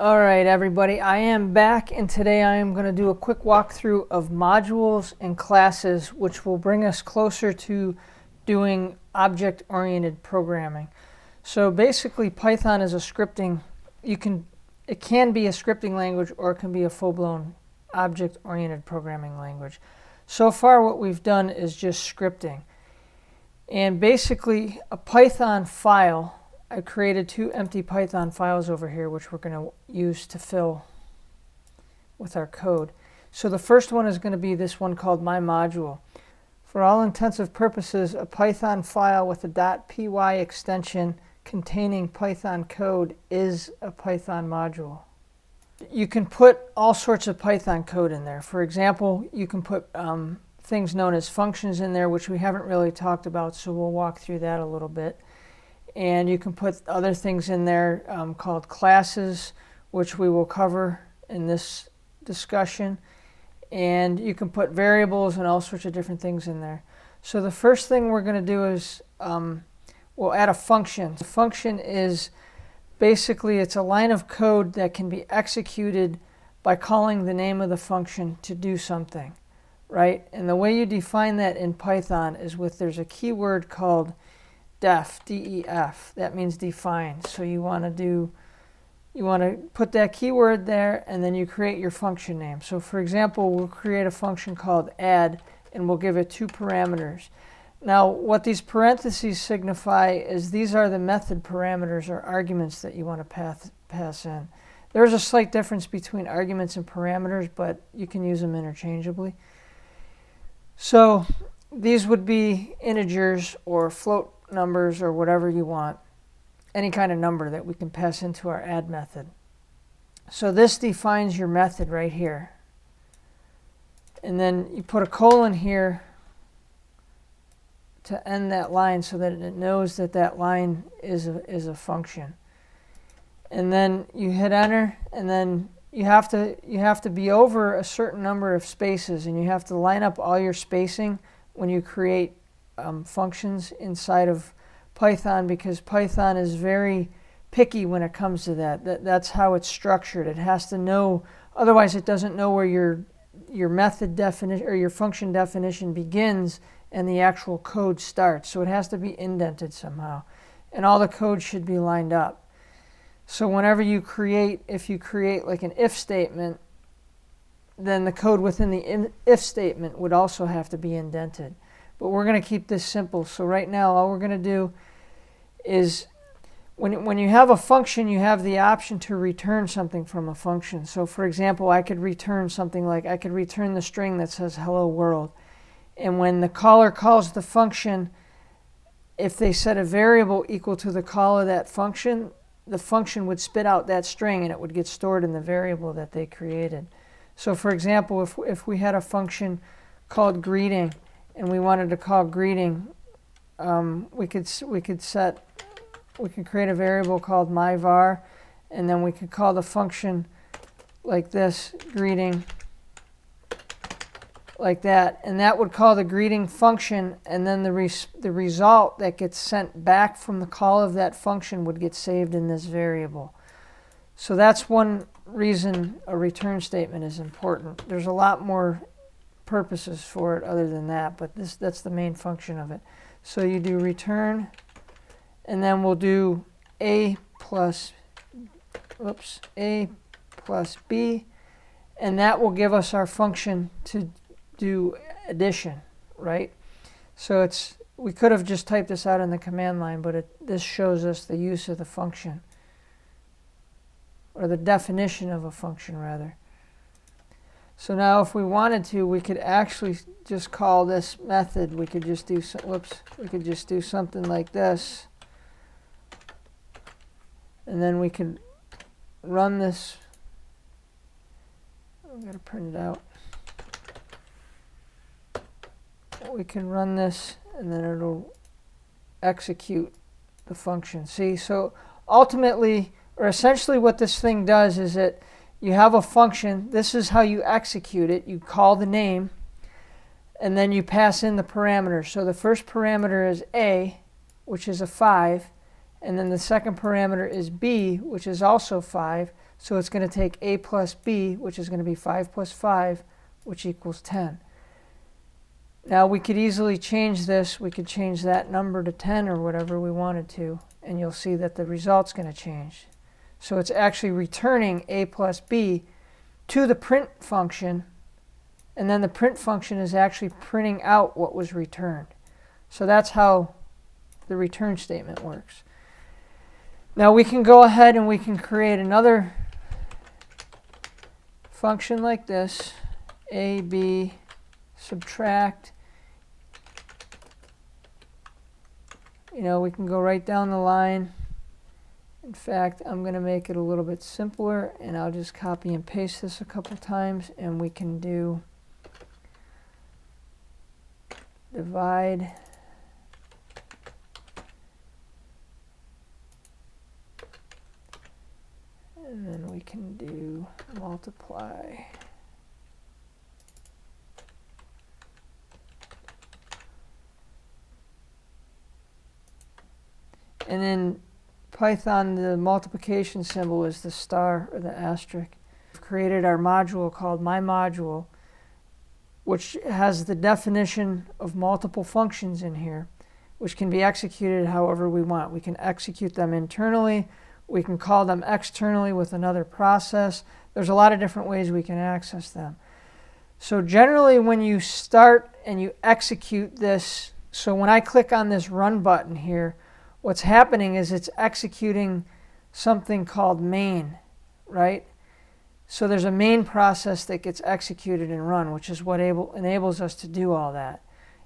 All right, everybody, I am back, and today I am going to do a quick walkthrough of modules and classes, which will bring us closer to doing object-oriented programming. So basically, Python is a scripting. It can be a scripting language, or it can be a full-blown object-oriented programming language. So far, what we've done is just scripting. And basically, a Python file, I created two empty Python files over here, which we're going to use to fill with our code. So the first one is going to be this one called MyModule. For all intensive purposes, a Python file with a .py extension containing Python code is a Python module. You can put all sorts of Python code in there. For example, you can put things known as functions in there, which we haven't really talked about, so we'll walk through that a little bit. And you can put other things in there called classes, which we will cover in this discussion. And you can put variables and all sorts of different things in there. So the first thing we're going to do is we'll add a function. The function is basically it's a line of code that can be executed by calling the name of the function to do something, right? And the way you define that in Python is there's a keyword called def, D-E-F. That means define. So you want to put that keyword there, and then you create your function name. So for example, we'll create a function called add, and we'll give it 2 parameters. Now, what these parentheses signify is these are the method parameters or arguments that you want to pass in. There's a slight difference between arguments and parameters, but you can use them interchangeably. So these would be integers or float numbers or whatever you want, any kind of number that we can pass into our add method. So this defines your method right here. And then you put a colon here to end that line so that it knows that that line is a function. And then you hit enter, and then you have to be over a certain number of spaces, and you have to line up all your spacing when you create functions inside of Python, because Python is very picky when it comes to that. That's how it's structured. It has to know, otherwise it doesn't know where your method definition or your function definition begins and the actual code starts. So it has to be indented somehow, and all the code should be lined up. So whenever if you create like an if statement, then the code within the if statement would also have to be indented. But we're going to keep this simple. So right now, all we're going to do is when you have a function, you have the option to return something from a function. So for example, I could return something like, I could return the string that says hello world. And when the caller calls the function, if they set a variable equal to the call of that function, the function would spit out that string and it would get stored in the variable that they created. So for example, if we had a function called greeting, and we wanted to call greeting, we could create a variable called myvar, and then we could call the function like this, greeting, like that, and that would call the greeting function, and then the result that gets sent back from the call of that function would get saved in this variable. So that's one reason a return statement is important. There's a lot more purposes for it other than that, but that's the main function of it. So you do return, and then we'll do a plus b, and that will give us our function to do addition, right? So we could have just typed this out in the command line, but this shows us the use of the function, or the definition of a function rather. So now if we wanted to, we could actually just call this method. We could just do something like this. And then we could run this. I've got to print it out. We can run this, and then it'll execute the function. See, so ultimately, or essentially what this thing does is that you have a function. This is how you execute it. You call the name, and then you pass in the parameters. So the first parameter is a, which is a 5, And then the second parameter is b, which is also 5. So it's going to take a plus b, which is going to be 5 plus 5, which equals 10. Now we could easily change this. We could change that number to 10 or whatever we wanted to, and you'll see that the result's going to change. So it's actually returning a plus b to the print function, and then the print function is actually printing out what was returned. So that's how the return statement works. Now we can go ahead and we can create another function like this, a, b, subtract. You know, we can go right down the line. In fact, I'm going to make it a little bit simpler, and I'll just copy and paste this a couple times, and we can do divide and then we can do multiply. And in Python, the multiplication symbol is the star or the asterisk. We've created our module called myModule, which has the definition of multiple functions in here, which can be executed however we want. We can execute them internally. We can call them externally with another process. There's a lot of different ways we can access them. So generally when you start and you execute this, so when I click on this run button here, what's happening is it's executing something called main, right? So there's a main process that gets executed and run, which is what enables us to do all that.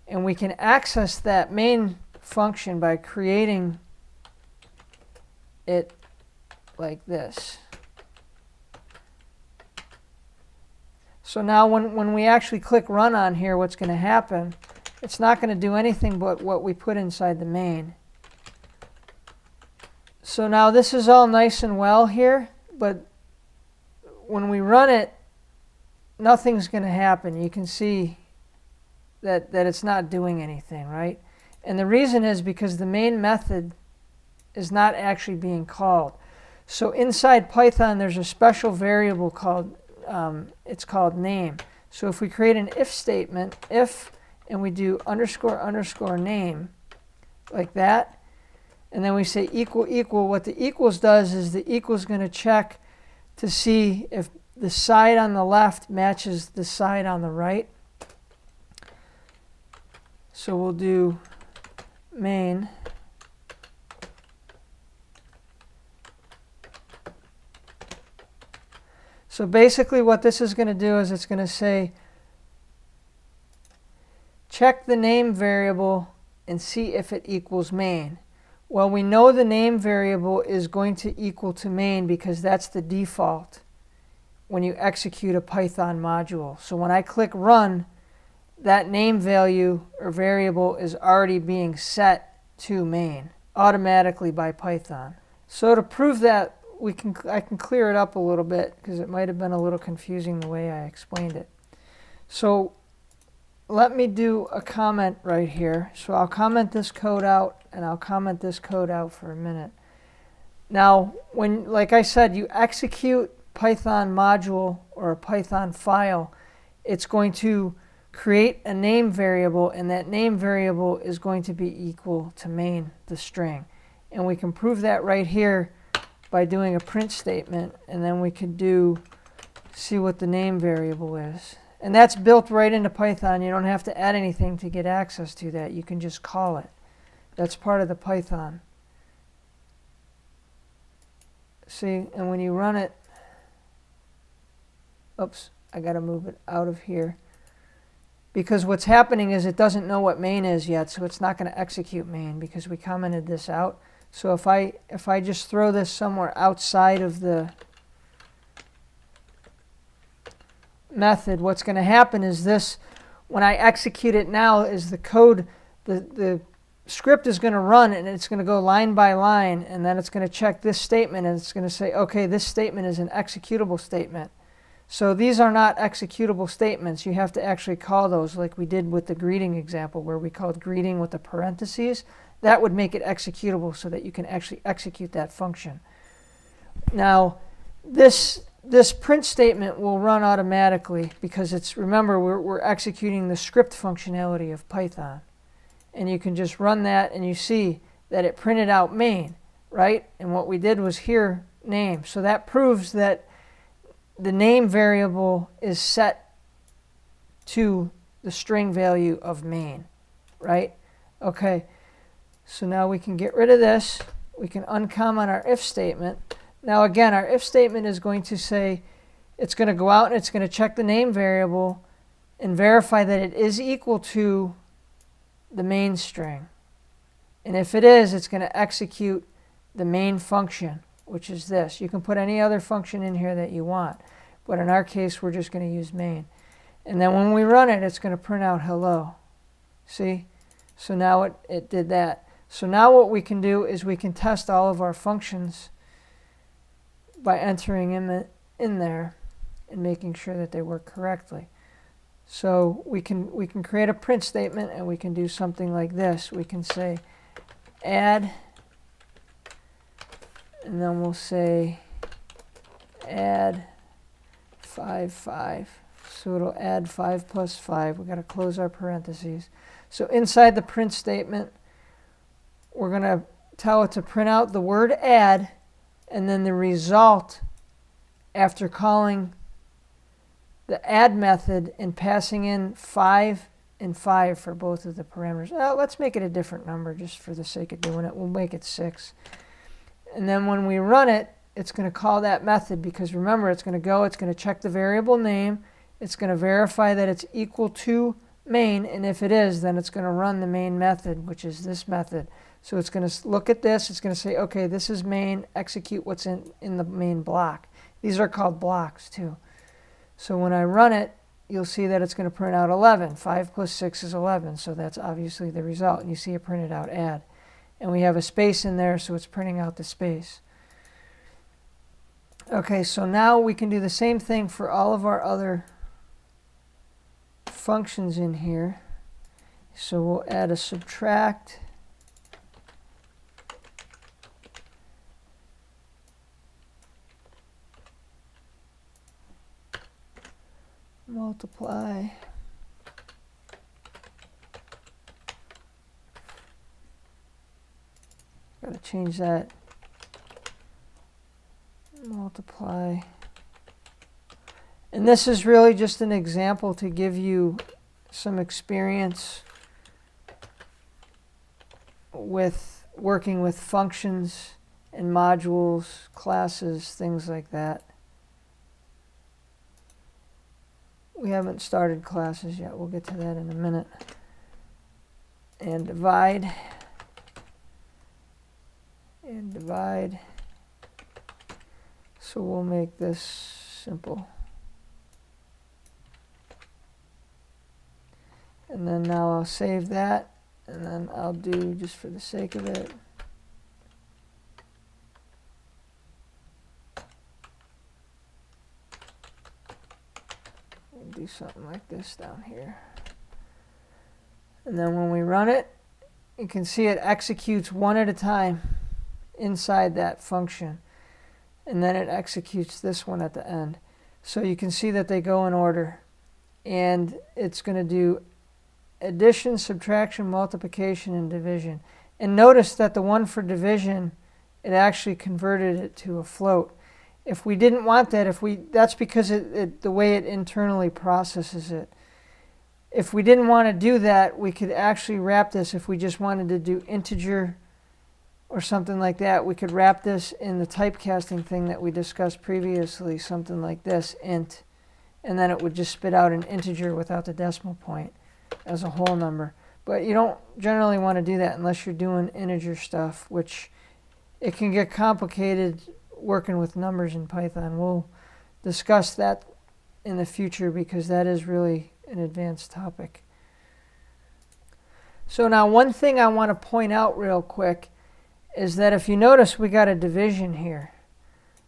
And we can access that main function by creating it like this. So now when we actually click run on here, what's going to happen, it's not going to do anything but what we put inside the main. So now this is all nice and well here, but when we run it, nothing's going to happen. You can see that it's not doing anything, right? And the reason is because the main method is not actually being called. So inside Python, there's a special variable called, it's called name. So if we create an if statement, if, and we do underscore underscore name, like that, and then we say equal equal, what the equals does is the equals going to check to see if the side on the left matches the side on the right. So we'll do main. So basically what this is going to do is it's going to say check the name variable and see if it equals main. Well, we know the name variable is going to equal to main because that's the default when you execute a Python module. So when I click run, that name value or variable is already being set to main automatically by Python. So to prove that, I can clear it up a little bit because it might have been a little confusing the way I explained it. So let me do a comment right here. So I'll comment this code out, and I'll comment this code out for a minute. Now, when, like I said, you execute Python module or a Python file, it's going to create a name variable, and that name variable is going to be equal to main, the string. And we can prove that right here by doing a print statement, and then we could see what the name variable is. And that's built right into Python. You don't have to add anything to get access to that. You can just call it. That's part of the Python. See, and when you run it, oops, I got to move it out of here. Because what's happening is it doesn't know what main is yet, so it's not going to execute main because we commented this out. So if I just throw this somewhere outside of the method, what's going to happen is this, when I execute it now, is the code, the script is going to run, and it's going to go line by line, and then it's going to check this statement, and it's going to say, okay, this statement is an executable statement. So these are not executable statements. You have to actually call those, like we did with the greeting example, where we called greeting with the parentheses. that would make it executable so that you can actually execute that function. Now, this print statement will run automatically because it's, remember, we're executing the script functionality of Python. And you can just run that and you see that it printed out main, right? And what we did was here name. So that proves that the name variable is set to the string value of main, right? Okay, so now we can get rid of this. We can uncomment our if statement. Now again, our if statement is going to say, it's going to go out and it's going to check the name variable and verify that it is equal to the main string. And if it is, it's going to execute the main function, which is this. You can put any other function in here that you want, but in our case, we're just going to use main. And then when we run it, it's going to print out hello. See? So now it did that. So now what we can do is we can test all of our functions by entering in there and making sure that they work correctly. So we can create a print statement and we can do something like this. We can say add, and then we'll say add 5, 5. So it'll add 5 plus 5. We've got to close our parentheses. So inside the print statement, we're going to tell it to print out the word add and then the result after calling the add method and passing in 5 and 5 for both of the parameters. Let's make it a different number just for the sake of doing it. We'll make it 6. And then when we run it, it's going to call that method because remember, it's going to check the variable name. It's going to verify that it's equal to main, and if it is, then it's going to run the main method, which is this method. So it's going to look at this. It's going to say, okay, this is main. Execute what's in the main block. These are called blocks too. So when I run it, you'll see that it's going to print out 11. 5 plus 6 is 11, so that's obviously the result. And you see it printed out add. And we have a space in there, so it's printing out the space. Okay, so now we can do the same thing for all of our other functions in here. So we'll add a subtract. Multiply. Got to change that. Multiply. And this is really just an example to give you some experience with working with functions and modules, classes, things like that. We haven't started classes yet. We'll get to that in a minute. And divide. And divide. So we'll make this simple. And then now I'll save that. And then I'll do, just for the sake of it, do something like this down here. And then when we run it, you can see it executes one at a time inside that function. And then it executes this one at the end. So you can see that they go in order. And it's going to do addition, subtraction, multiplication, and division. And notice that the one for division, it actually converted it to a float. If we didn't want that, that's because the way it internally processes it. If we didn't want to do that, we could actually wrap this. If we just wanted to do integer or something like that, we could wrap this in the typecasting thing that we discussed previously, something like this, int, and then it would just spit out an integer without the decimal point as a whole number. But you don't generally want to do that unless you're doing integer stuff, which it can get complicated working with numbers in Python. We'll discuss that in the future because that is really an advanced topic. So now one thing I want to point out real quick is that if you notice we got a division here.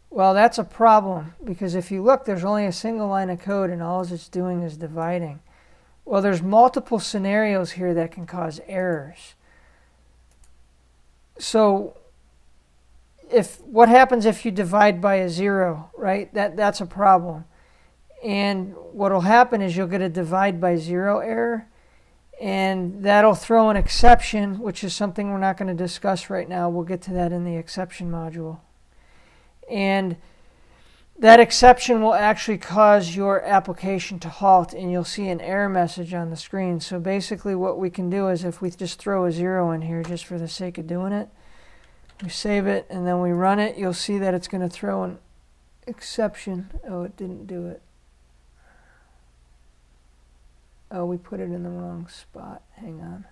Well, that's a problem because if you look, there's only a single line of code and all it's doing is dividing. Well, there's multiple scenarios here that can cause errors. So what happens if you divide by a 0, right? That's a problem. And what will happen is you'll get a divide by 0 error, and that'll throw an exception, which is something we're not going to discuss right now. We'll get to that in the exception module. And that exception will actually cause your application to halt, and you'll see an error message on the screen. So basically what we can do is, if we just throw a 0 in here just for the sake of doing it, we save it and then we run it, you'll see that it's going to throw an exception. Oh, it didn't do it. Oh, we put it in the wrong spot. Hang on.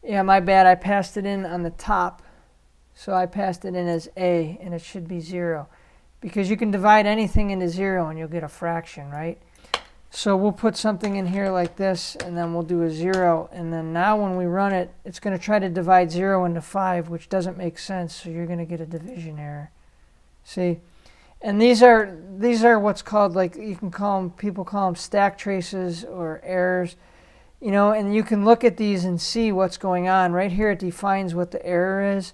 Yeah, my bad. I passed it in on the top. So I passed it in as A, and it should be 0. Because you can divide anything into 0 and you'll get a fraction, right? So we'll put something in here like this, and then we'll do a 0. And then now when we run it, it's going to try to divide 0 into 5, which doesn't make sense. So you're going to get a division error. See? And these are what's called, like, you can call them, people call them stack traces or errors. You know, and you can look at these and see what's going on. Right here it defines what the error is.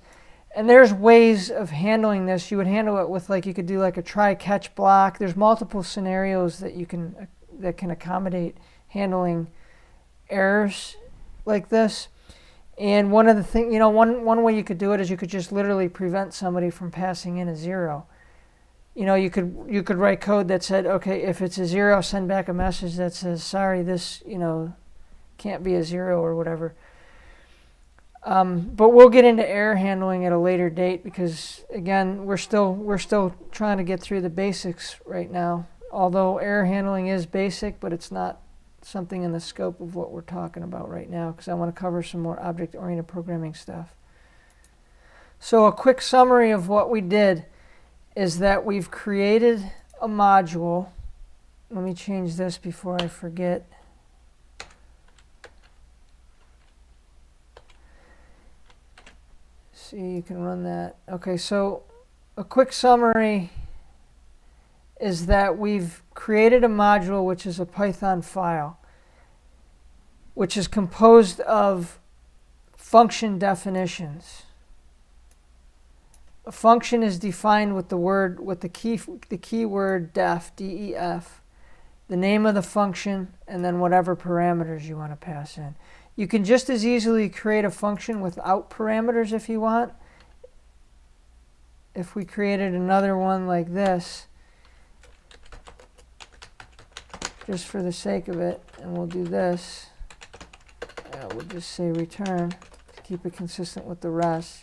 And there's ways of handling this. You would handle it with, like, you could do like a try-catch block. There's multiple scenarios that can accommodate handling errors like this. And one of the things, you know, one way you could do it is you could just literally prevent somebody from passing in a 0. You know, you could write code that said, okay, if it's a 0, send back a message that says, sorry, this, you know, can't be a 0 or whatever. But we'll get into error handling at a later date because, again, we're still trying to get through the basics right now. Although error handling is basic, but it's not something in the scope of what we're talking about right now because I want to cover some more object-oriented programming stuff. So a quick summary of what we did is that we've created a module. Let me change this before I forget. See, you can run that. Okay, so a quick summary is that we've created a module which is a Python file, which is composed of function definitions. A function is defined with the keyword def, D-E-F, the name of the function, and then whatever parameters you want to pass in. You can just as easily create a function without parameters if you want. If we created another one like this, just for the sake of it, and we'll do this, we'll just say return to keep it consistent with the rest.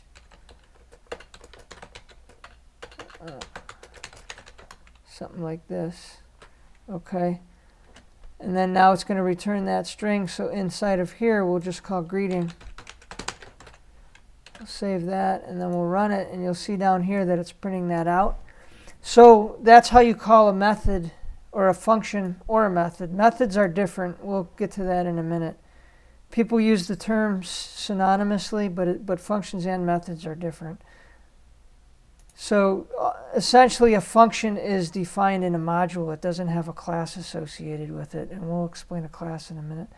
Something like this. Okay. And then now it's going to return that string. So inside of here, we'll just call greeting. We'll save that, and then we'll run it. And you'll see down here that it's printing that out. So that's how you call a method or a function or a method. Methods are different. We'll get to that in a minute. People use the terms synonymously, but functions and methods are different. So essentially a function is defined in a module. It doesn't have a class associated with it, and we'll explain a class in a minute.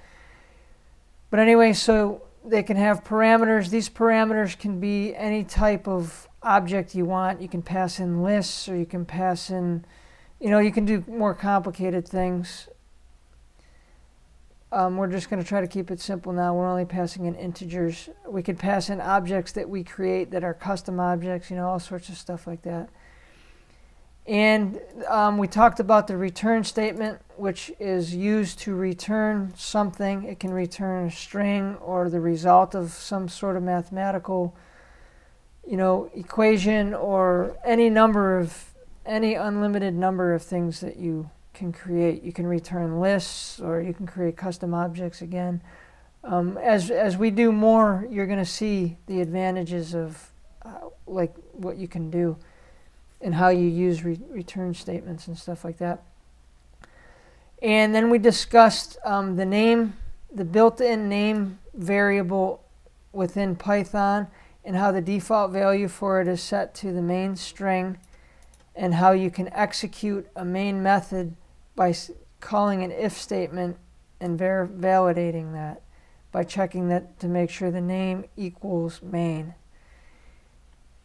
But anyway, so they can have parameters. These parameters can be any type of object you want. You can pass in lists, or you can pass in, you know, you can do more complicated things. We're just going to try to keep it simple now. We're only passing in integers. We could pass in objects that we create that are custom objects, you know, all sorts of stuff like that. And we talked about the return statement, which is used to return something. It can return a string or the result of some sort of mathematical, you know, equation, or any unlimited number of things that you can create. You can return lists, or you can create custom objects again. As we do more, you're going to see the advantages of like what you can do and how you use return statements and stuff like that. And then we discussed the name, the built-in name variable within Python, and how the default value for it is set to the main string, and how you can execute a main method by calling an if statement and validating that by checking that to make sure the name equals main.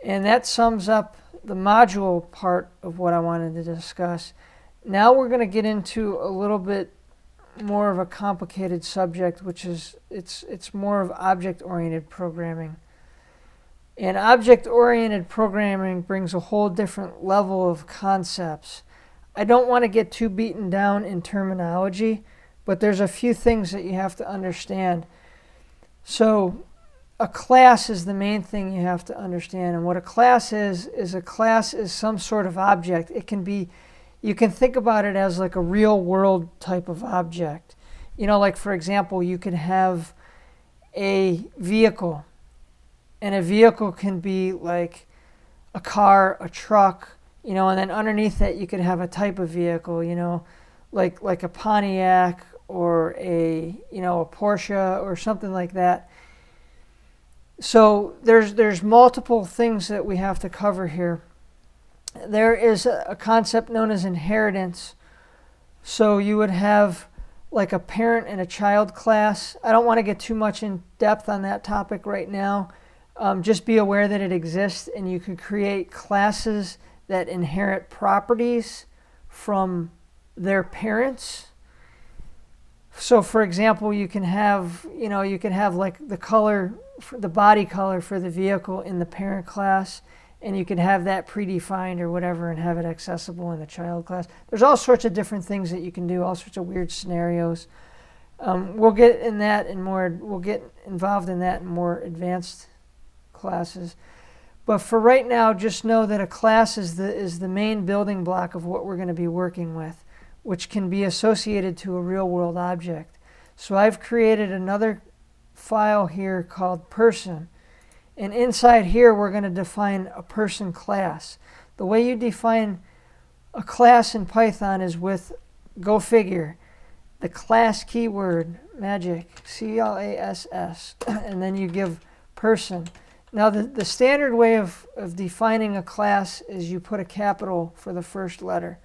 And that sums up the module part of what I wanted to discuss. Now we're going to get into a little bit more of a complicated subject, which is it's more of object-oriented programming. And object-oriented programming brings a whole different level of concepts. I don't want to get too beaten down in terminology, but there's a few things that you have to understand. So a class is the main thing you have to understand. And what a class is a class is some sort of object. It can be, you can think about it as like a real world type of object. You know, like for example, you could have a vehicle. And a vehicle can be like a car, a truck, you know, and then underneath that you could have a type of vehicle, you know, like a Pontiac or a Porsche or something like that. So there's multiple things that we have to cover here. There is a concept known as inheritance. So you would have like a parent and a child class. I don't want to get too much in depth on that topic right now. Just be aware that it exists, and you can create classes that inherit properties from their parents. So for example, you can have like the color, the body color for the vehicle in the parent class, and you can have that predefined or whatever and have it accessible in the child class. There's all sorts of different things that you can do, all sorts of weird scenarios. We'll get involved in that in more advanced classes. But for right now, just know that a class is the main building block of what we're going to be working with, which can be associated to a real world object. So I've created another file here called person. And inside here, we're going to define a person class. The way you define a class in Python is with, go figure, the class keyword, magic, C-L-A-S-S, and then you give person. Now, the standard way of defining a class is you put a capital for the first letter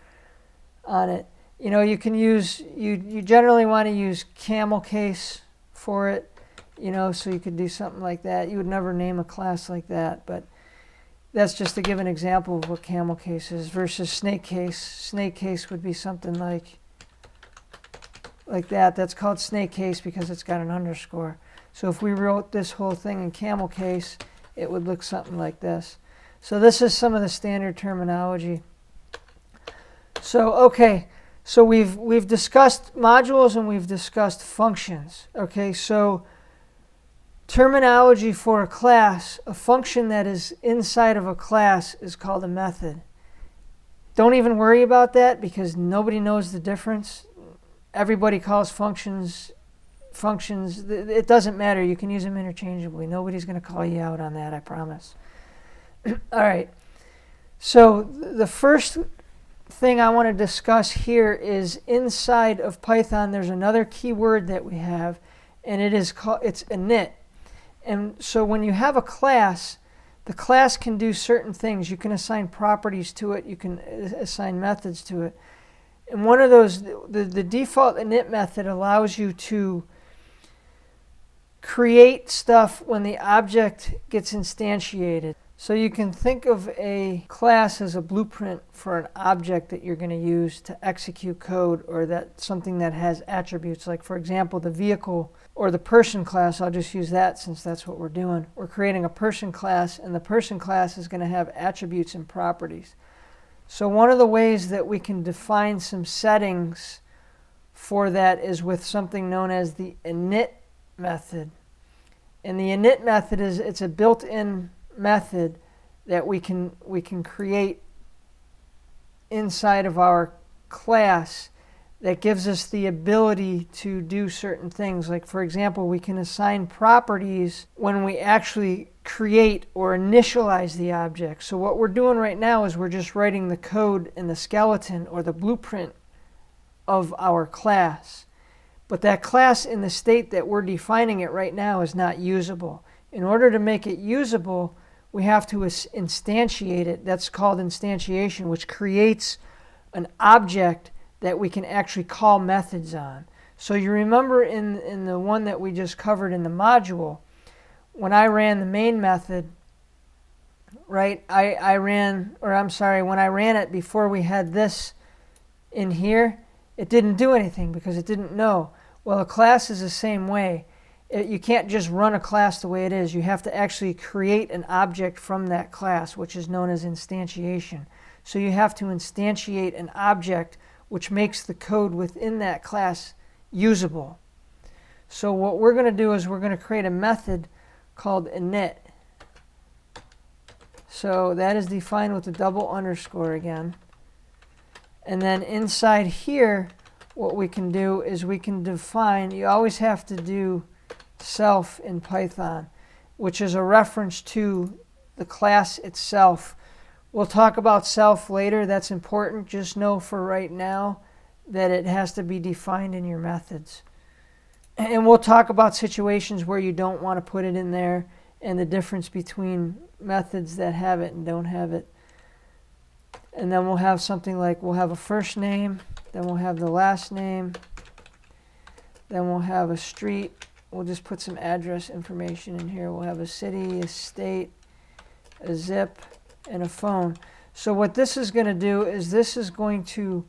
on it. You know, you can use, you generally want to use camel case for it, you know, so you could do something like that. You would never name a class like that, but that's just to give an example of what camel case is versus snake case. Snake case would be something like that. That's called snake case because it's got an underscore. So if we wrote this whole thing in camel case, it would look something like this. So this is some of the standard terminology. So okay, so we've discussed modules and we've discussed functions. Okay, so terminology for a class, a function that is inside of a class is called a method. Don't even worry about that because nobody knows the difference. Everybody calls functions. It doesn't matter. You can use them interchangeably. Nobody's going to call you out on that, I promise. All right. So the first thing I want to discuss here is inside of Python, there's another keyword that we have, and it's init. And so when you have a class, the class can do certain things. You can assign properties to it. You can assign methods to it. And one of those, the default init method allows you to create stuff when the object gets instantiated. So you can think of a class as a blueprint for an object that you're going to use to execute code, or that something that has attributes. Like for example, the vehicle or the person class, I'll just use that since that's what we're doing. We're creating a person class, and the person class is going to have attributes and properties. So one of the ways that we can define some settings for that is with something known as the init method. And the init method it's a built-in method that we can create inside of our class that gives us the ability to do certain things. Like for example, we can assign properties when we actually create or initialize the object. So what we're doing right now is we're just writing the code in the skeleton or the blueprint of our class. But that class in the state that we're defining it right now is not usable. In order to make it usable, we have to instantiate it. That's called instantiation, which creates an object that we can actually call methods on. So you remember in the one that we just covered in the module, when I ran the main method, right? When I ran it before we had this in here, it didn't do anything because it didn't know. Well, a class is the same way. You can't just run a class the way it is. You have to actually create an object from that class, which is known as instantiation. So you have to instantiate an object which makes the code within that class usable. So what we're going to do is we're going to create a method called init. So that is defined with a double underscore again. And then inside here, what we can do is we can define, you always have to do self in Python, which is a reference to the class itself. We'll talk about self later. That's important. Just know for right now that it has to be defined in your methods. And we'll talk about situations where you don't want to put it in there and the difference between methods that have it and don't have it. And then we'll have something like, we'll have a first name, then we'll have the last name, then we'll have a street. We'll just put some address information in here. We'll have a city, a state, a zip, and a phone. So what this is going to do is this is going to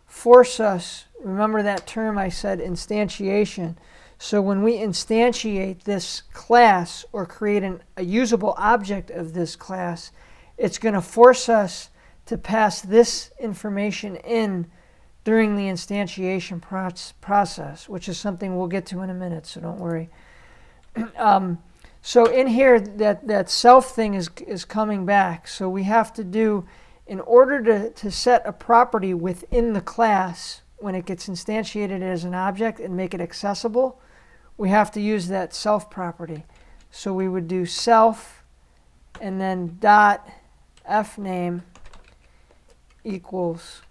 force us, remember that term I said, instantiation. So when we instantiate this class or create a usable object of this class, it's going to force us to pass this information in during the instantiation process, which is something we'll get to in a minute, so don't worry. So in here, that self thing is coming back. So we have to do, in order to set a property within the class when it gets instantiated as an object and make it accessible, we have to use that self property. So we would do self and then dot fname equals.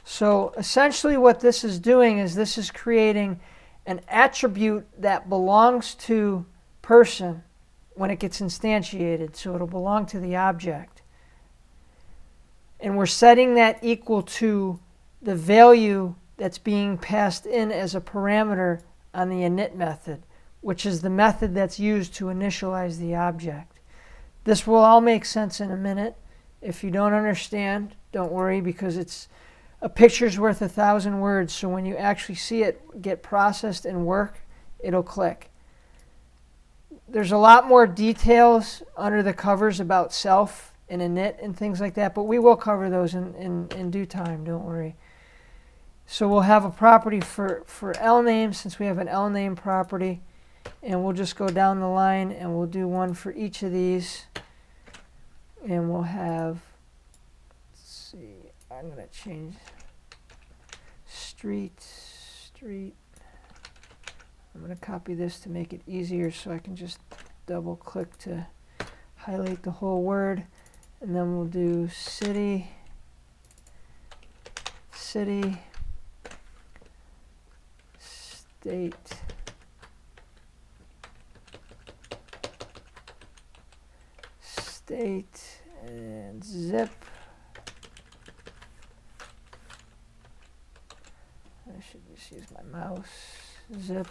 So essentially what this is doing is this is creating an attribute that belongs to person when it gets instantiated. So it'll belong to the object. And we're setting that equal to the value that's being passed in as a parameter on the init method, which is the method that's used to initialize the object. This will all make sense in a minute. If you don't understand, don't worry, because it's a picture's worth 1,000 words. So when you actually see it get processed and work, it'll click. There's a lot more details under the covers about self and init and things like that, but we will cover those in due time, don't worry. So we'll have a property for lname, since we have an lname property, and we'll just go down the line and we'll do one for each of these. And we'll have, let's see, I'm going to change street. I'm going to copy this to make it easier so I can just double click to highlight the whole word. And then we'll do city, state, and zip. I should just use my mouse. Zip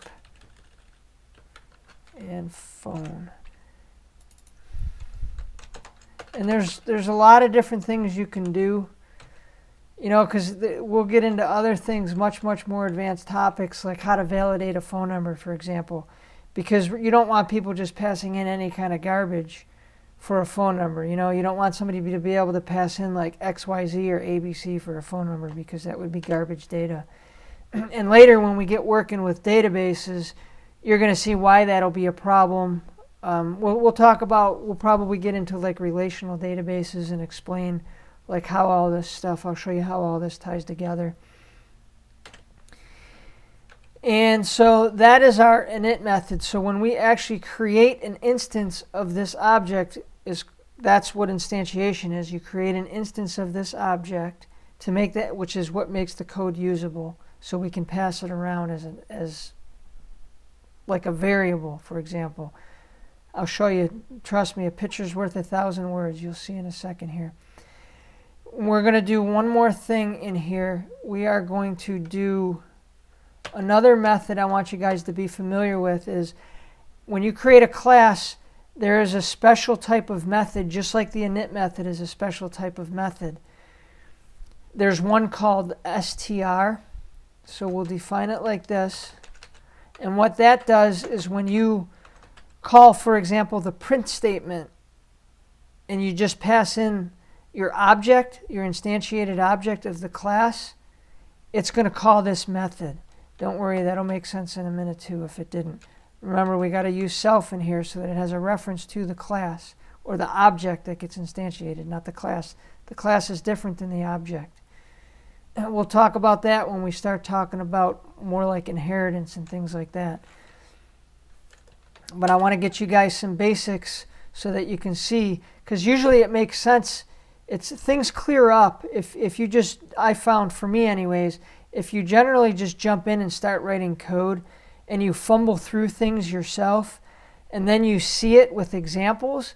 and phone. And there's a lot of different things you can do, you know, because we'll get into other things, much more advanced topics, like how to validate a phone number, for example, because you don't want people just passing in any kind of garbage for a phone number. You know, you don't want somebody to be able to pass in like XYZ or ABC for a phone number, because that would be garbage data. And later when we get working with databases, you're going to see why that'll be a problem. We'll probably get into like relational databases and explain like how all this stuff, I'll show you how all this ties together. And so that is our init method. So when we actually create an instance of this object, that's what instantiation is. You create an instance of this object to make that, which is what makes the code usable. So we can pass it around as like a variable, for example. I'll show you, trust me, a picture's worth 1,000 words. You'll see in a second here. We're going to do one more thing in here. We are going to do another method I want you guys to be familiar with is when you create a class, there is a special type of method, just like the init method is a special type of method. There's one called str, so we'll define it like this. And what that does is when you call, for example, the print statement, and you just pass in your object, your instantiated object of the class, it's going to call this method. Don't worry, that'll make sense in a minute too if it didn't. Remember, we got to use self in here so that it has a reference to the class or the object that gets instantiated, not the class. The class is different than the object. And we'll talk about that when we start talking about more like inheritance and things like that. But I want to get you guys some basics so that you can see, because usually it makes sense. Things clear up if you just, I found for me anyways, if you generally just jump in and start writing code and you fumble through things yourself and then you see it with examples,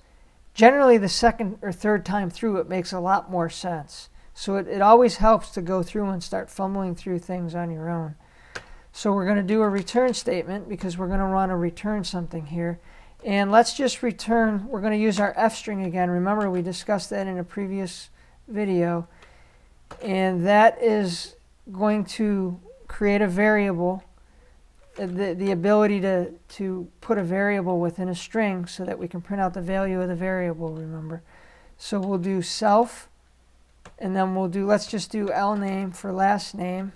generally the second or third time through it makes a lot more sense. So it always helps to go through and start fumbling through things on your own. So we're going to do a return statement because we're going to want to return something here. And let's just return, we're going to use our f string again. Remember, we discussed that in a previous video. And that is going to create a variable, the ability to put a variable within a string so that we can print out the value of the variable, remember. So we'll do self, and then we'll do, let's just do lname for last name.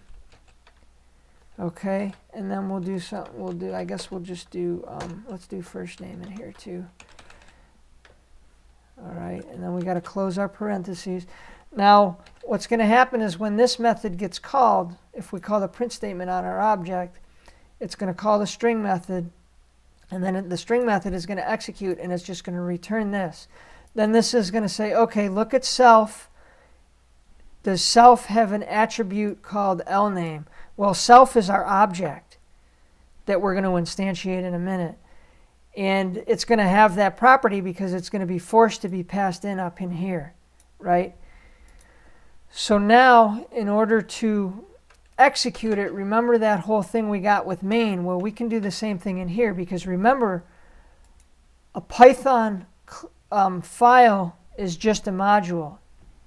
Okay, and then we'll do something, I guess we'll just do, let's do first name in here too. All right, and then we got to close our parentheses. Now, what's going to happen is when this method gets called, if we call the print statement on our object, it's going to call the string method, and then the string method is going to execute, and it's just going to return this. Then this is going to say, okay, look at self. Does self have an attribute called lname? Well, self is our object that we're going to instantiate in a minute. And it's going to have that property because it's going to be forced to be passed in up in here, right? So now, in order to execute it, remember that whole thing we got with main? Well, we can do the same thing in here because remember, a Python file is just a module.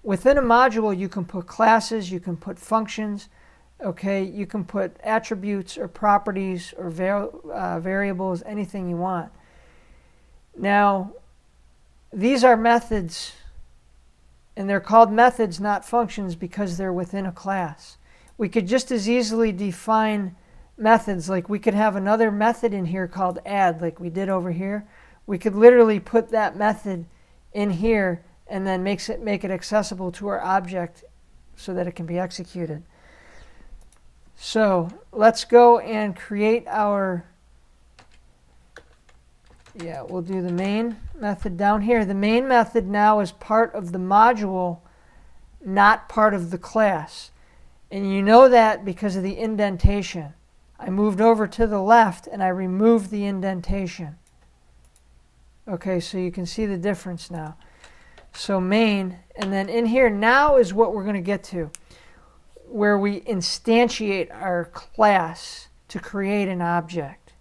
Within a module, you can put classes, you can put functions, okay, you can put attributes or properties or variables, anything you want. Now, these are methods, and they're called methods, not functions, because they're within a class. We could just as easily define methods, like we could have another method in here called add, like we did over here. We could literally put that method in here and then make it accessible to our object so that it can be executed. So let's go and create our, we'll do the main method down here. The main method now is part of the module, not part of the class. And you know that because of the indentation. I moved over to the left and I removed the indentation. Okay, so you can see the difference now. So main, and then in here now is what we're going to get to, where we instantiate our class to create an object.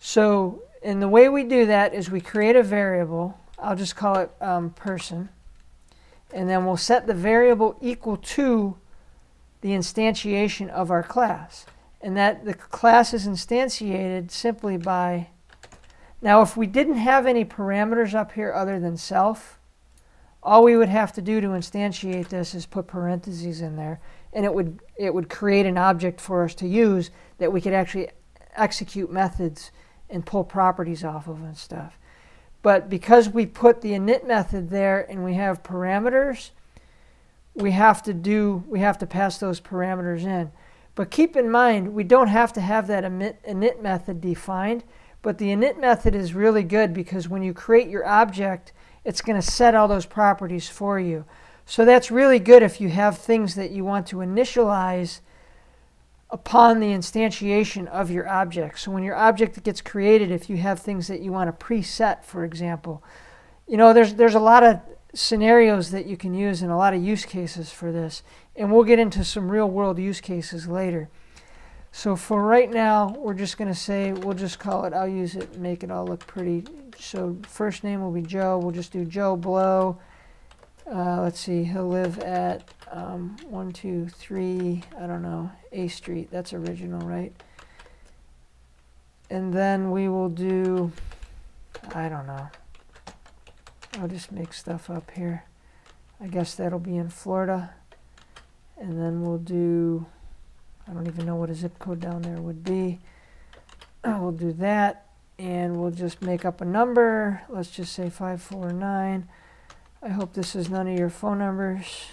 So, and the way we do that is we create a variable. I'll just call it person. And then we'll set the variable equal to the instantiation of our class. And that the class is instantiated simply by, now if we didn't have any parameters up here other than self, all we would have to do to instantiate this is put parentheses in there, and it would create an object for us to use that we could actually execute methods and pull properties off of and stuff. But because we put the init method there and we have parameters, we have to pass those parameters in. But keep in mind, we don't have to have that init method defined, but the init method is really good because when you create your object, it's going to set all those properties for you. So that's really good if you have things that you want to initialize upon the instantiation of your object. So when your object gets created, if you have things that you want to preset, for example, you know, there's a lot of scenarios that you can use and a lot of use cases for this. And we'll get into some real world use cases later. So for right now, we're just going to say, we'll just call it, I'll use it, make it all look pretty. So first name will be Joe. We'll just do Joe Blow. Let's see, he'll live at 123, I don't know, A Street. That's original, right? And then we will do, I don't know. I'll just make stuff up here. I guess that'll be in Florida. And then we'll do, I don't even know what a zip code down there would be. We'll do that, and we'll just make up a number. Let's just say 549. I hope this is none of your phone numbers.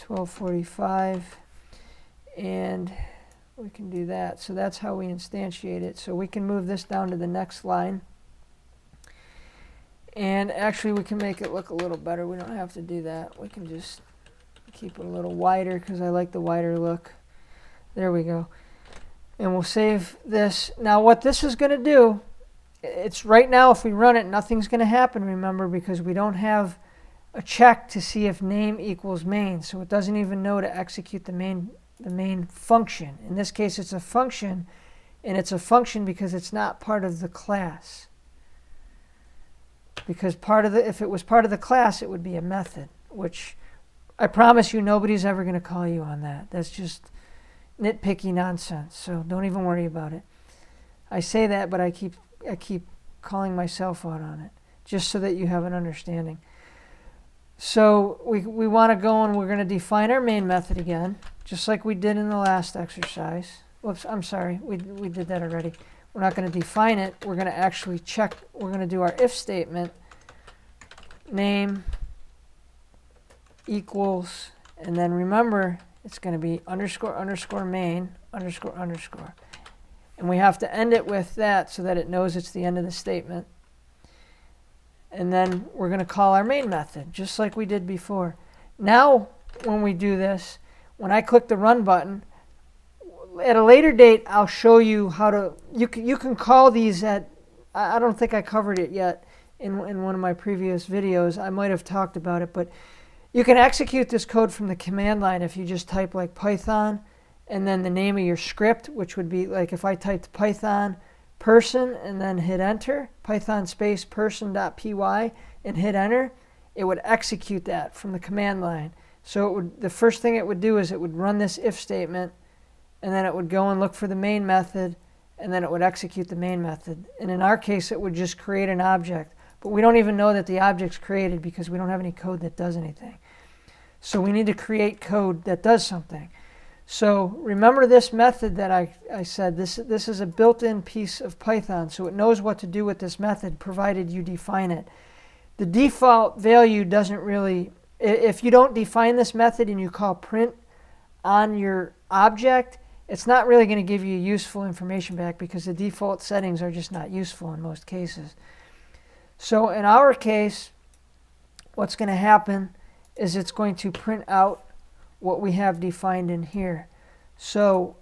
1245. And we can do that. So that's how we instantiate it. So we can move this down to the next line. And actually we can make it look a little better. We don't have to do that. We can just keep it a little wider because I like the wider look. There we go. And we'll save this. Now what this is going to do, it's right now if we run it, nothing's going to happen, remember, because we don't have a check to see if name equals main. So it doesn't even know to execute the main function. In this case it's a function, and it's a function because it's not part of the class. Because if it was part of the class, it would be a method, which I promise you nobody's ever going to call you on that. That's just nitpicky nonsense, so don't even worry about it. I say that, but I keep calling myself out on it, just so that you have an understanding. So we want to go and we're going to define our main method again, just like we did in the last exercise. Whoops, I'm sorry, we did that already. We're not going to define it. We're going to actually check. We're going to do our if statement. Name equals, and then remember, it's going to be underscore underscore main underscore underscore. And we have to end it with that so that it knows it's the end of the statement. And then we're going to call our main method, just like we did before. Now, when we do this, when I click the run button, at a later date, I'll show you how to, you can call these at, I don't think I covered it yet in one of my previous videos. I might have talked about it, but you can execute this code from the command line if you just type like Python and then the name of your script, which would be like if I typed Python person and then hit enter, Python space person.py and hit enter, it would execute that from the command line. So it would, the first thing it would do is it would run this if statement, and then it would go and look for the main method, and then it would execute the main method. And in our case, it would just create an object. But we don't even know that the object's created because we don't have any code that does anything. So we need to create code that does something. So remember this method that I said, this is a built-in piece of Python, so it knows what to do with this method provided you define it. The default value doesn't really, if you don't define this method and you call print on your object, it's not really going to give you useful information back because the default settings are just not useful in most cases. So in our case, what's going to happen is it's going to print out what we have defined in here. So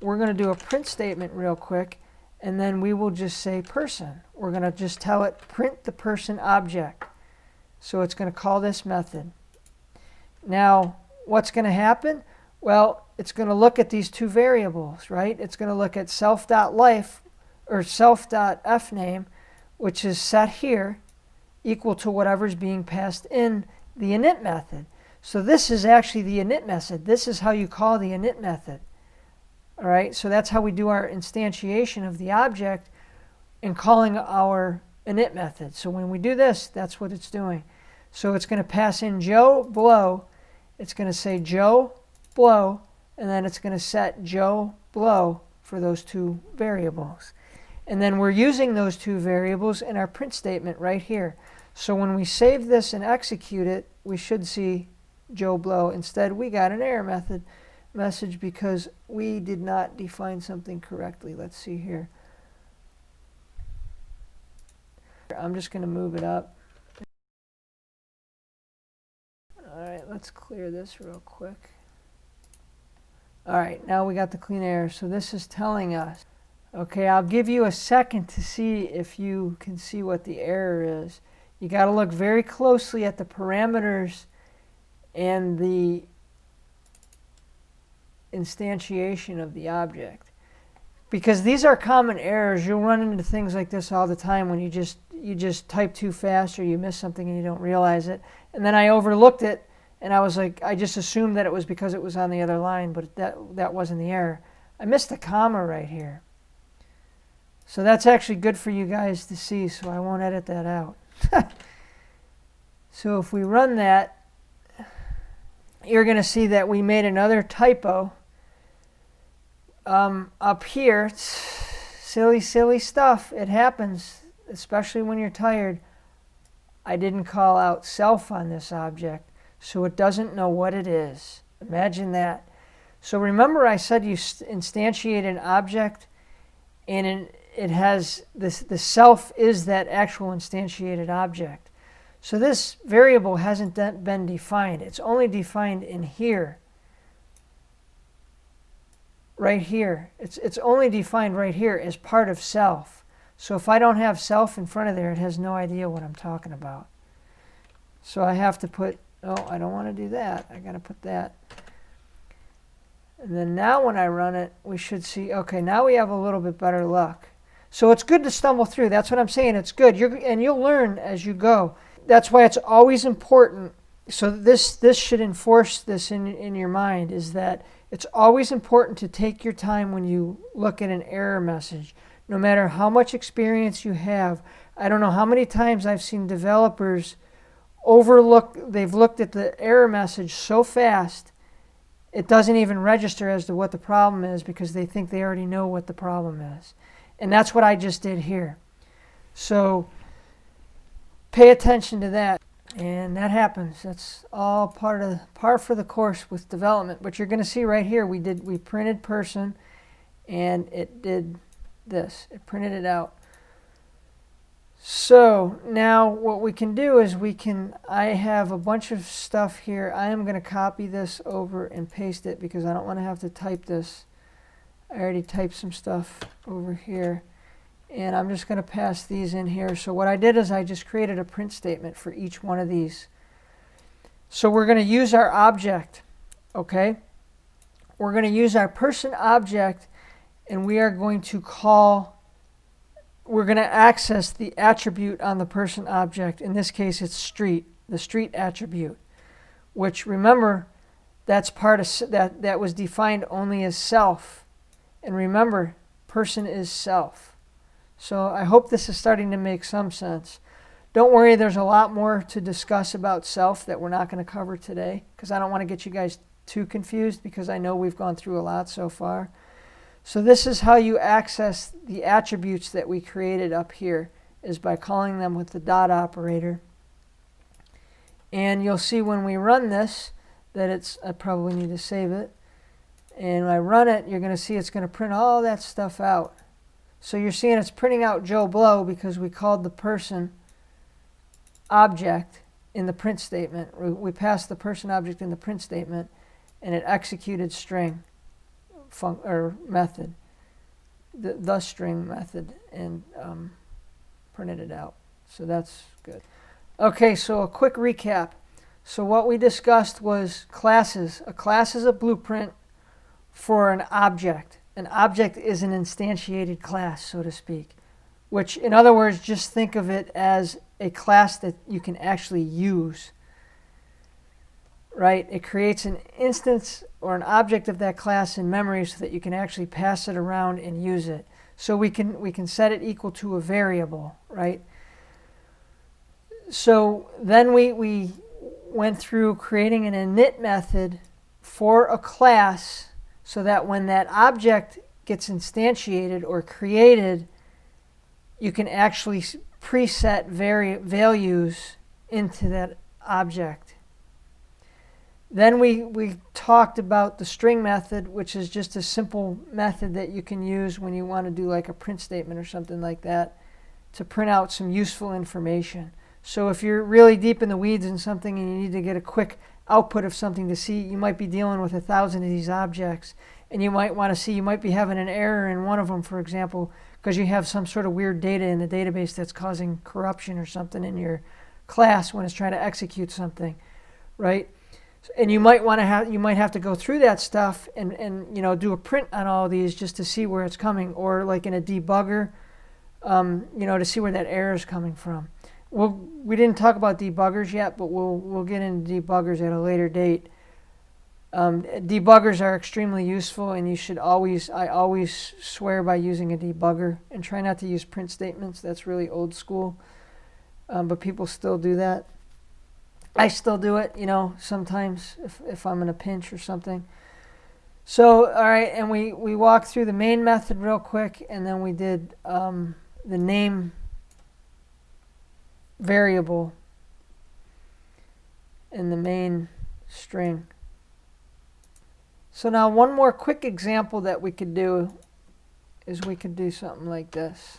we're going to do a print statement real quick, and then we will just say person. We're going to just tell it print the person object. So it's going to call this method. Now, what's going to happen? Well, it's going to look at these two variables, right? It's going to look at self.life or self.fname, which is set here, equal to whatever's being passed in the init method. So this is actually the init method. This is how you call the init method. All right, so that's how we do our instantiation of the object in calling our init method. So when we do this, that's what it's doing. So it's going to pass in Joe Blow. It's going to say Joe Blow, and then it's going to set Joe Blow for those two variables. And then we're using those two variables in our print statement right here. So when we save this and execute it, we should see Joe Blow. Instead, we got an error message because we did not define something correctly. Let's see here. I'm just going to move it up. All right, let's clear this real quick. All right, now we got the clean error. So this is telling us, okay, I'll give you a second to see if you can see what the error is. You got to look very closely at the parameters and the instantiation of the object. because these are common errors. You'll run into things like this all the time when you just type too fast or you miss something and you don't realize it. And then I overlooked it, and I was like, I just assumed that it was because it was on the other line, but that wasn't the error. I missed a comma right here. So that's actually good for you guys to see, so I won't edit that out. So if we run that, you're going to see that we made another typo up here. Silly stuff. It happens, especially when you're tired. I didn't call out self on this object, so it doesn't know what it is. Imagine that. So remember I said you instantiate an object, and it has this, the self is that actual instantiated object. So this variable hasn't been defined. It's only defined in here. Right here. It's only defined right here as part of self. So if I don't have self in front of there, it has no idea what I'm talking about. So I have to put, oh, I don't want to do that. I got to put that. And then now when I run it, we should see, okay, now we have a little bit better luck. So it's good to stumble through. That's what I'm saying. It's good. And you'll learn as you go. That's why it's always important. So this should enforce this in your mind, is that it's always important to take your time when you look at an error message. No matter how much experience you have, I don't know how many times I've seen developers they've looked at the error message so fast, it doesn't even register as to what the problem is because they think they already know what the problem is. And that's what I just did here. So pay attention to that. And that happens. That's all par for the course with development. But you're going to see right here, we printed person, and it did this. It printed it out. So now what we can do is I have a bunch of stuff here. I am going to copy this over and paste it because I don't want to have to type this. I already typed some stuff over here. And I'm just going to pass these in here. So what I did is I just created a print statement for each one of these. So we're going to use our object, okay? We're going to use our person object, and we are going to we're going to access the attribute on the person object. In this case, it's street, the street attribute, which, remember, that's part of that was defined only as self. And remember, person is self. So I hope this is starting to make some sense. Don't worry, there's a lot more to discuss about self that we're not going to cover today, because I don't want to get you guys too confused, because I know we've gone through a lot so far. So this is how you access the attributes that we created up here, is by calling them with the dot operator. And you'll see when we run this that I probably need to save it. And when I run it, you're going to see it's going to print all that stuff out. So you're seeing it's printing out Joe Blow because we called the person object in the print statement. We passed the person object in the print statement, and it executed string method, the string method, and printed it out. So that's good. Okay, so a quick recap. So what we discussed was classes. A class is a blueprint for an object. An object is an instantiated class, so to speak, which, in other words, just think of it as a class that you can actually use, right? It creates an instance or an object of that class in memory so that you can actually pass it around and use it. So we can set it equal to a variable, right? So then we went through creating an init method for a class, so that when that object gets instantiated or created, you can actually preset values into that object. Then we talked about the string method, which is just a simple method that you can use when you want to do like a print statement or something like that to print out some useful information. So if you're really deep in the weeds in something and you need to get a quick output of something to see, you might be dealing with 1,000 of these objects, and you might want to see, you might be having an error in one of them, for example, because you have some sort of weird data in the database that's causing corruption or something in your class when it's trying to execute something, right? And you might have to go through that stuff and do a print on all of these just to see where it's coming, or like in a debugger, to see where that error is coming from. We didn't talk about debuggers yet, but we'll get into debuggers at a later date. Debuggers are extremely useful, and I always swear by using a debugger, and try not to use print statements. That's really old school, but people still do that. I still do it, sometimes if I'm in a pinch or something. So, all right, and we walked through the main method real quick, and then we did the name variable in the main string. So now one more quick example that we could do is we could do something like this.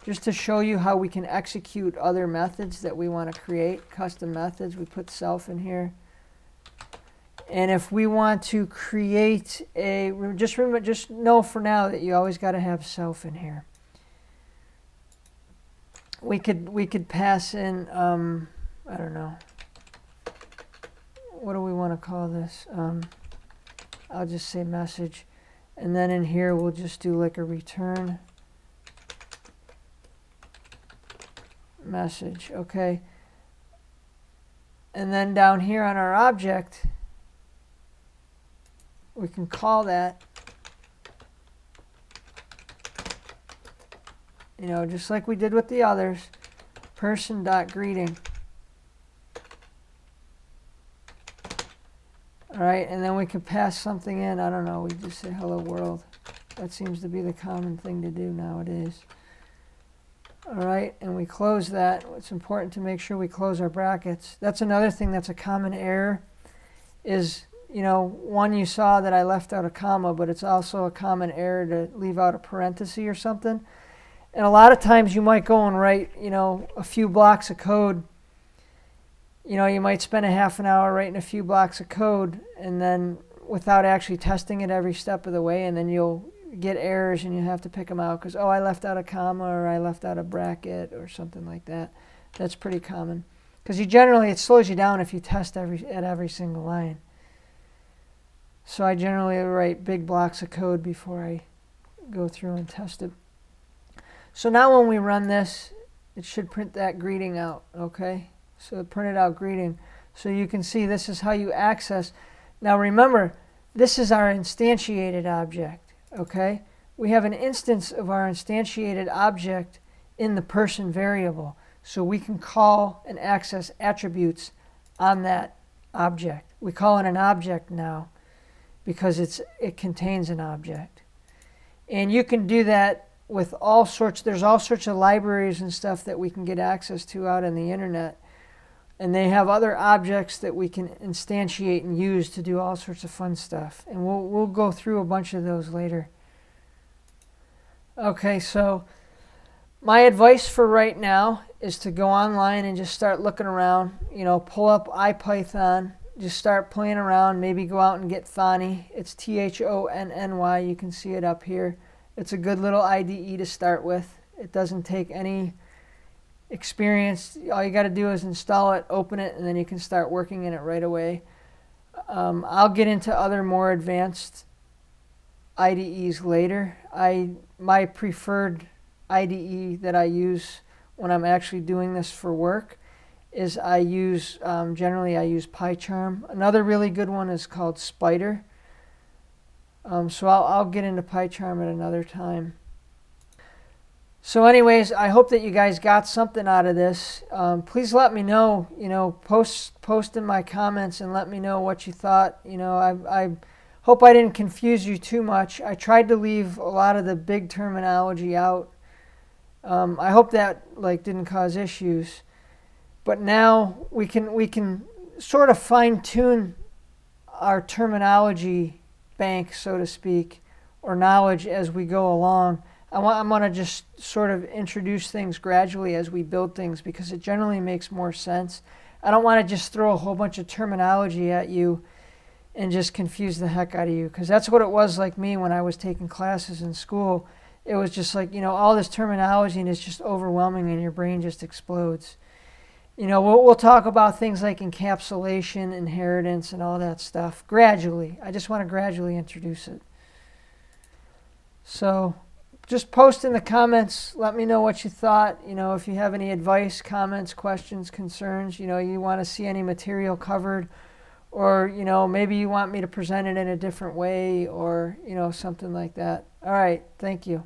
Just to show you how we can execute other methods that we want to create, custom methods. We put self in here. And if we want to create just know for now that you always got to have self in here. We could pass in, I don't know. What do we want to call this? I'll just say message. And then in here, we'll just do like a return message, okay? And then down here on our object, we can call that, just like we did with the others, person.greeting. All right, and then we can pass something in. I don't know, we just say hello world. That seems to be the common thing to do nowadays. All right, and we close that. It's important to make sure we close our brackets. That's another thing that's a common error is, one, you saw that I left out a comma, but it's also a common error to leave out a parenthesis or something. And a lot of times you might go and write, a few blocks of code. You might spend a half an hour writing a few blocks of code, and then without actually testing it every step of the way, and then you'll get errors and you have to pick them out because, I left out a comma or I left out a bracket or something like that. That's pretty common because it slows you down if you test at every single line. So I generally write big blocks of code before I go through and test it. So now when we run this, it should print that greeting out, okay? So it printed out greeting. So you can see this is how you access. Now remember, this is our instantiated object, okay? We have an instance of our instantiated object in the person variable. So we can call and access attributes on that object. We call it an object now because it contains an object. And you can do that with there's all sorts of libraries and stuff that we can get access to out on the internet. And they have other objects that we can instantiate and use to do all sorts of fun stuff. And we'll go through a bunch of those later. Okay, so my advice for right now is to go online and just start looking around. Pull up IPython, just start playing around, maybe go out and get Thonny. It's Thonny. You can see it up here. It's a good little IDE to start with. It doesn't take any experience. All you got to do is install it, open it, and then you can start working in it right away. I'll get into other more advanced IDEs later. My preferred IDE that I use when I'm actually doing this for work is generally I use PyCharm. Another really good one is called Spider. So I'll get into PyCharm at another time. So anyways, I hope that you guys got something out of this. Please let me know, post in my comments and let me know what you thought. I hope I didn't confuse you too much. I tried to leave a lot of the big terminology out. I hope that didn't cause issues. But now we can sort of fine-tune our terminology bank, so to speak, or knowledge as we go along. I'm going to just sort of introduce things gradually as we build things because it generally makes more sense. I don't want to just throw a whole bunch of terminology at you and just confuse the heck out of you, because that's what it was like me when I was taking classes in school. It was just all this terminology, and it's just overwhelming and your brain just explodes. we'll talk about things like encapsulation, inheritance, and all that stuff gradually. I just want to gradually introduce it. So just post in the comments. Let me know what you thought. If you have any advice, comments, questions, concerns, you want to see any material covered, or, maybe you want me to present it in a different way, or, something like that. All right. Thank you.